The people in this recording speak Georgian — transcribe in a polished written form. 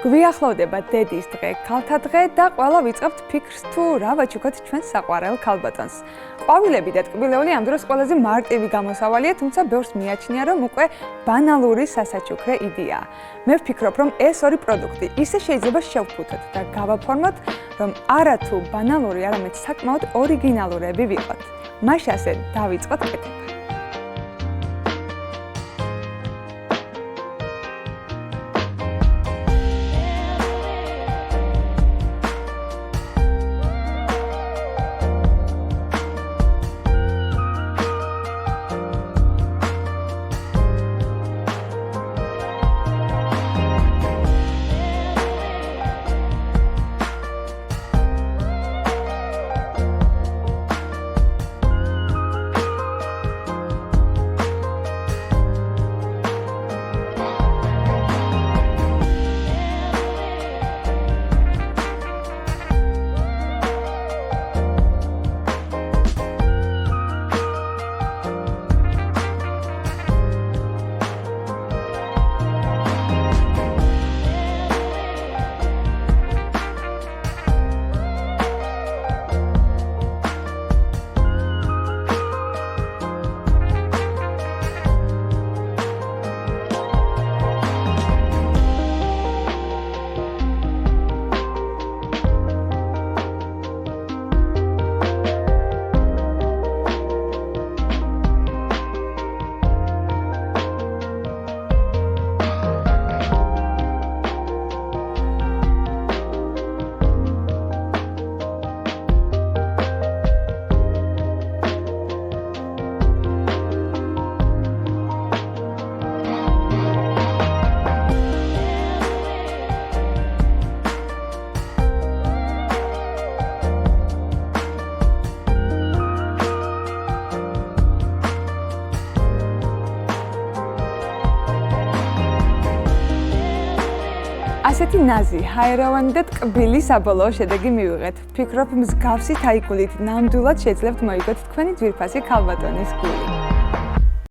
გვიახლოვდება დედის დღე, ქალთა დღე და ყველა ვიწყებთ ფიქრს თუ რა ვაჩუქოთ ჩვენ საყვარელ ქალბატონს. ყვავილები და ტკბილეული ამ დროს ყველაზე მარტივი გამოსავალია, თუმცა ბევრს მიაჩნია, რომ უკვე ბანალური სასაჩუქრე იდეაა. მე ვფიქრობ, რომ ეს ორი პროდუქტი ისე შეიძლება შევფუთოთ და გავაფორმოთ, რომ არათუ ბანალური, არამედ საკმაოდ ორიგინალურები ვიყოთ. მაშინ ასე დავიწყოთ კეთება. ასეთი ნაზი, ჰაერავანი და ტკბილი საბოლოო შედეგი მივიღეთ. ვფიქრობ, მსგავსი თაიგულით ნამდვილად შეძლებთ მოიგოთ თქვენი ძვირფასი ქალბატონის გული.